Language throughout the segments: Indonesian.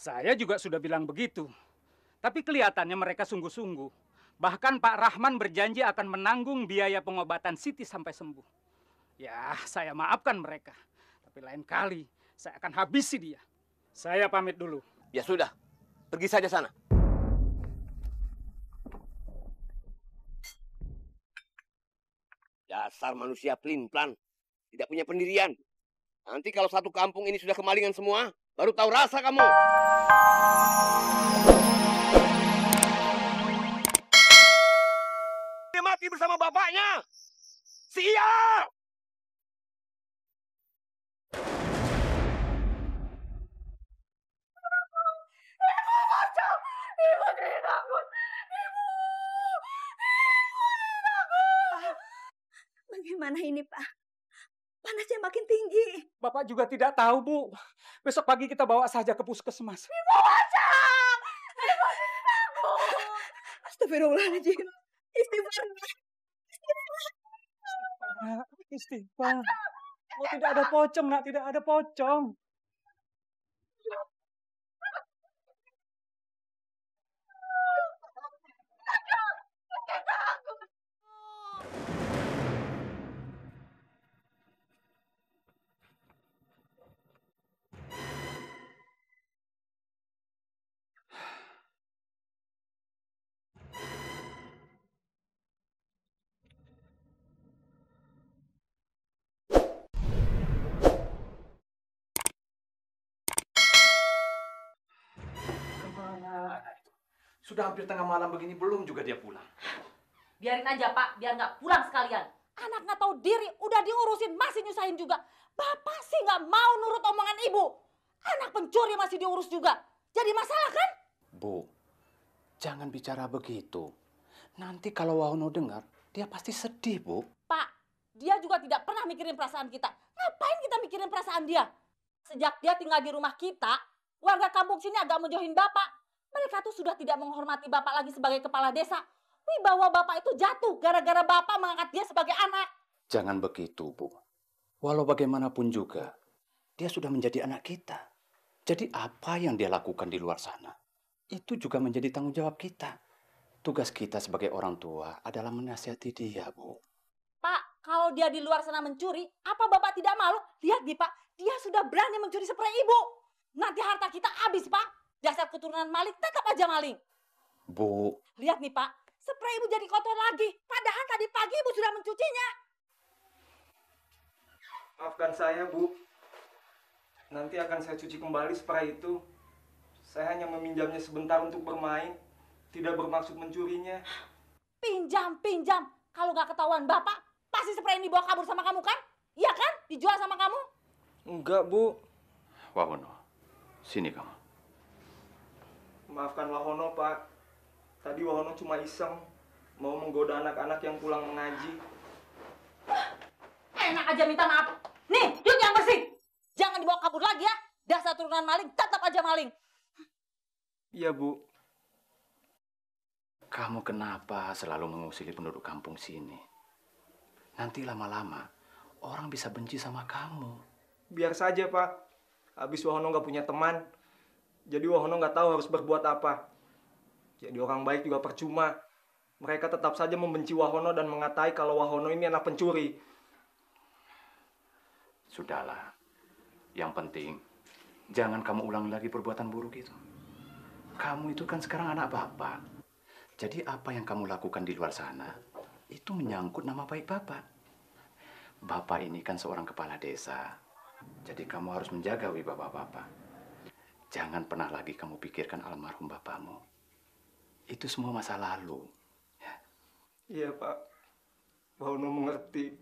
Saya juga sudah bilang begitu. Tapi kelihatannya mereka sungguh-sungguh. Bahkan Pak Rahman berjanji akan menanggung biaya pengobatan Siti sampai sembuh. Ya, saya maafkan mereka. Tapi lain kali saya akan habisi dia. Saya pamit dulu. Ya sudah, pergi saja sana. Dasar manusia pelin-pelan, tidak punya pendirian. Nanti kalau satu kampung ini sudah kemalingan semua, baru tahu rasa kamu. Dia mati bersama bapaknya. Siap! Bagaimana ini, Pak? Panasnya makin tinggi. Bapak juga tidak tahu, Bu. Besok pagi kita bawa saja ke puskesmas. Ibu macam! Ibu takut! Astagfirullahaladzim. Istighfar. Istighfar. Oh, tidak ada pocong, Nak. Tidak ada pocong. Sudah hampir tengah malam begini, belum juga dia pulang. Biarin aja, Pak, biar nggak pulang sekalian. Anak nggak tahu diri, udah diurusin, masih nyusahin juga. Bapak sih nggak mau nurut omongan ibu. Anak pencuri masih diurus juga. Jadi masalah kan? Bu, jangan bicara begitu. Nanti kalau Wahono dengar, dia pasti sedih, Bu. Pak, dia juga tidak pernah mikirin perasaan kita. Ngapain kita mikirin perasaan dia? Sejak dia tinggal di rumah kita, warga kampung sini agak menjauhin Bapak. Mereka tuh sudah tidak menghormati Bapak lagi sebagai kepala desa. Wibawa Bapak itu jatuh gara-gara Bapak mengangkat dia sebagai anak. Jangan begitu, Bu. Walau bagaimanapun juga, dia sudah menjadi anak kita. Jadi apa yang dia lakukan di luar sana, itu juga menjadi tanggung jawab kita. Tugas kita sebagai orang tua adalah menasihati dia, Bu. Pak, kalau dia di luar sana mencuri, apa Bapak tidak malu? Lihat nih, Pak, dia sudah berani mencuri sprei Ibu. Nanti harta kita habis, Pak. Dasar keturunan maling, tetap aja maling. Bu. Lihat nih, Pak, sprei Ibu jadi kotor lagi. Padahal tadi pagi Ibu sudah mencucinya. Maafkan saya, Bu. Nanti akan saya cuci kembali sprei itu. Saya hanya meminjamnya sebentar untuk bermain. Tidak bermaksud mencurinya. Pinjam. Kalau nggak ketahuan Bapak, pasti sprei ini bawa kabur sama kamu kan? Iya kan? Dijual sama kamu? Enggak, Bu. Wahono, sini kamu. Maafkan Wahono, Pak. Tadi Wahono cuma iseng. Mau menggoda anak-anak yang pulang mengaji. Enak aja minta maaf. Nih, yuk yang bersih. Jangan dibawa kabur lagi ya. Dasar turunan maling, tetap aja maling. Iya, Bu. Kamu kenapa selalu mengusili penduduk kampung sini? Nanti lama-lama, orang bisa benci sama kamu. Biar saja, Pak. Habis Wahono nggak punya teman. Jadi Wahono nggak tahu harus berbuat apa. Jadi orang baik juga percuma. Mereka tetap saja membenci Wahono dan mengatai kalau Wahono ini anak pencuri. Sudahlah. Yang penting, jangan kamu ulangi lagi perbuatan buruk itu. Kamu itu kan sekarang anak Bapak. Jadi apa yang kamu lakukan di luar sana, itu menyangkut nama baik Bapak. Bapak ini kan seorang kepala desa. Jadi kamu harus menjaga wibawa Bapak. Jangan pernah lagi kamu pikirkan almarhum bapakmu. Itu semua masa lalu. Ya. Iya, Pak. Wahono mengerti.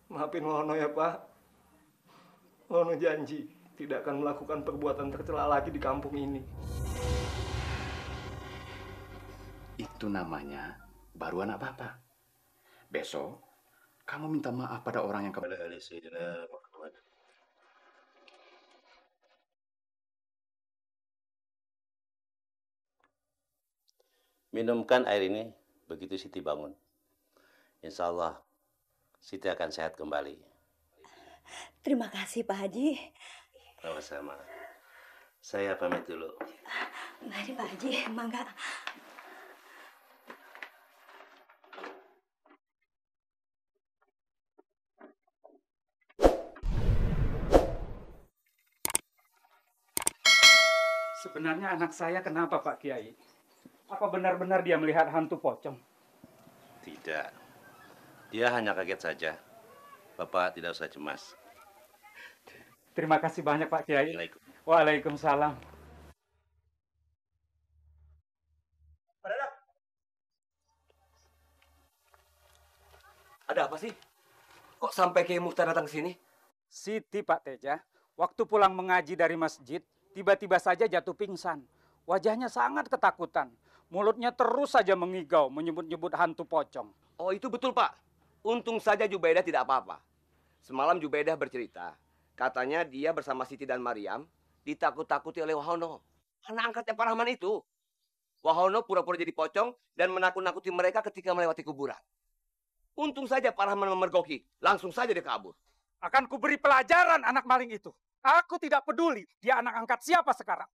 Maafin Wahono ya, Pak. Wahono janji tidak akan melakukan perbuatan tercela lagi di kampung ini. Itu namanya baru anak Bapak. Besok, kamu minta maaf pada orang yang kamu... Minumkan air ini begitu Siti bangun. Insya Allah Siti akan sehat kembali. Terima kasih, Pak Haji. Sama-sama. Saya pamit dulu. Mari Pak Haji, mangga. Sebenarnya anak saya kenapa Pak Kiai? Apa benar-benar dia melihat hantu pocong? Tidak. Dia hanya kaget saja. Bapak tidak usah cemas. Terima kasih banyak Pak Kiai. Assalamualaikum. Waalaikumsalam. Ada apa sih? Kok sampai Kiai Mukhtar datang ke sini? Siti Pak Teja, waktu pulang mengaji dari masjid, tiba-tiba saja jatuh pingsan. Wajahnya sangat ketakutan. Mulutnya terus saja mengigau, menyebut-nyebut hantu pocong. Oh itu betul Pak. Untung saja Jubaidah tidak apa-apa. Semalam Jubaidah bercerita. Katanya dia bersama Siti dan Maryam ditakut-takuti oleh Wahono. Anak angkatnya Pak Rahman itu. Wahono pura-pura jadi pocong dan menakut-nakuti mereka ketika melewati kuburan. Untung saja Pak Rahman memergoki. Langsung saja dia kabur. Akan kuberi pelajaran anak maling itu. Aku tidak peduli dia anak angkat siapa sekarang.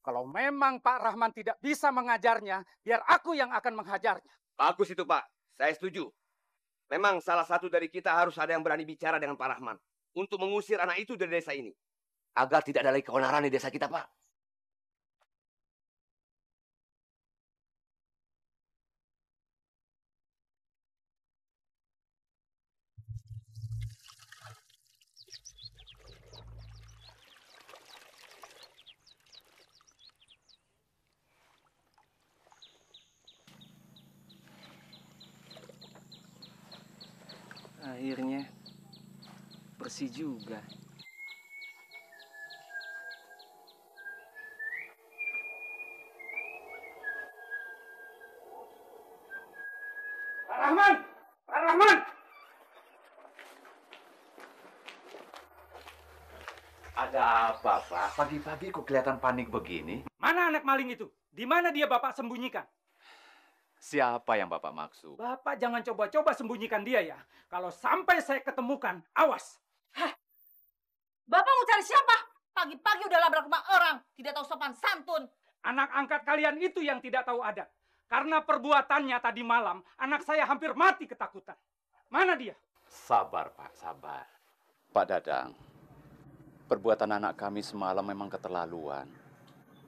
Kalau memang Pak Rahman tidak bisa mengajarnya, biar aku yang akan menghajarnya. Bagus itu Pak. Saya setuju. Memang salah satu dari kita harus ada yang berani bicara dengan Pak Rahman. Untuk mengusir anak itu dari desa ini. Agar tidak ada lagi keonaran di desa kita Pak. Akhirnya bersih juga. Pak Rahman! Pak Rahman! Ada apa, Pak? Pagi-pagi kok kelihatan panik begini? Mana anak maling itu? Di mana dia Bapak sembunyikan? Siapa yang Bapak maksud? Bapak jangan coba-coba sembunyikan dia ya. Kalau sampai saya ketemukan, awas. Bapak mau cari siapa? Pagi-pagi udah labrak rumah orang. Tidak tahu sopan santun. Anak angkat kalian itu yang tidak tahu adat. Karena perbuatannya tadi malam, anak saya hampir mati ketakutan. Mana dia? Sabar, Pak, sabar. Pak Dadang, perbuatan anak kami semalam memang keterlaluan.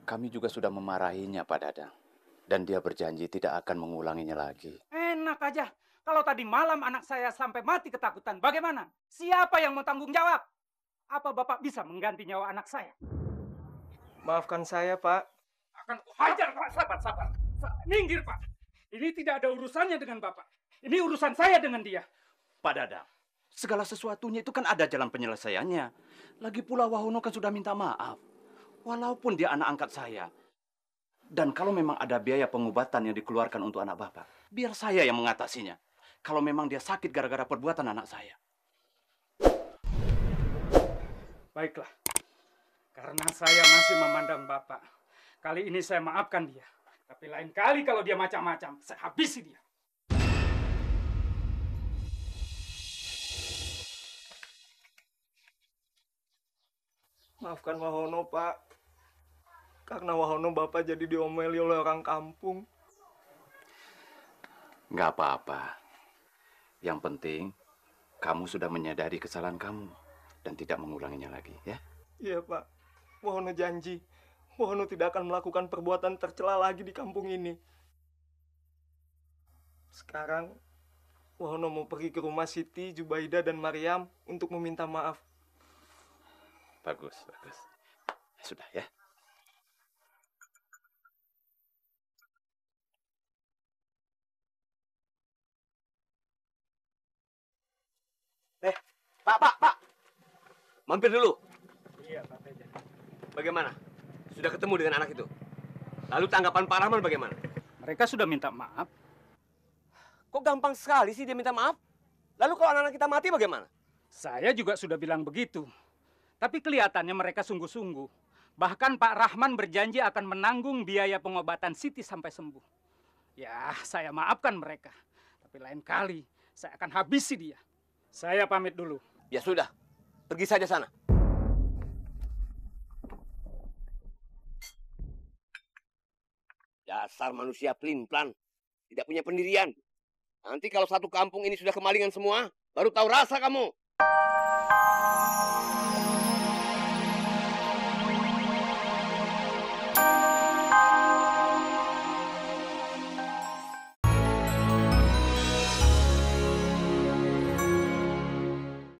Kami juga sudah memarahinya, Pak Dadang. Dan dia berjanji tidak akan mengulanginya lagi. Enak aja. Kalau tadi malam anak saya sampai mati ketakutan, bagaimana? Siapa yang mau tanggung jawab? Apa Bapak bisa mengganti nyawa anak saya? Maafkan saya, Pak. Akan kuhajar, Pak. Sabar. Minggir, Pak. Ini tidak ada urusannya dengan Bapak. Ini urusan saya dengan dia. Pak Dadang, segala sesuatunya itu kan ada jalan penyelesaiannya. Lagi pula Wahono kan sudah minta maaf. Walaupun dia anak angkat saya. Dan kalau memang ada biaya pengobatan yang dikeluarkan untuk anak Bapak, biar saya yang mengatasinya. Kalau memang dia sakit gara-gara perbuatan anak saya. Baiklah. Karena saya masih memandang Bapak. Kali ini saya maafkan dia. Tapi lain kali kalau dia macam-macam, saya habisi dia. Maafkan Wahono, Pak. Karena Wahono Bapak jadi diomeli oleh orang kampung. Nggak apa-apa. Yang penting, kamu sudah menyadari kesalahan kamu. Dan tidak mengulanginya lagi, ya? Iya, Pak. Wahono janji. Wahono tidak akan melakukan perbuatan tercela lagi di kampung ini. Sekarang, Wahono mau pergi ke rumah Siti, Jubaidah, dan Maryam untuk meminta maaf. Bagus. Sudah, ya? Pak. Mampir dulu. Iya, Pak Teja. Bagaimana? Sudah ketemu dengan anak itu? Lalu tanggapan Pak Rahman bagaimana? Mereka sudah minta maaf. Kok gampang sekali sih dia minta maaf? Lalu kalau anak-anak kita mati bagaimana? Saya juga sudah bilang begitu. Tapi kelihatannya mereka sungguh-sungguh. Bahkan Pak Rahman berjanji akan menanggung biaya pengobatan Siti sampai sembuh. Ya, saya maafkan mereka. Tapi lain kali, saya akan habisi dia. Saya pamit dulu. Ya sudah, pergi saja sana. Dasar manusia pelin-pelan. Tidak punya pendirian. Nanti kalau satu kampung ini sudah kemalingan semua, baru tahu rasa kamu.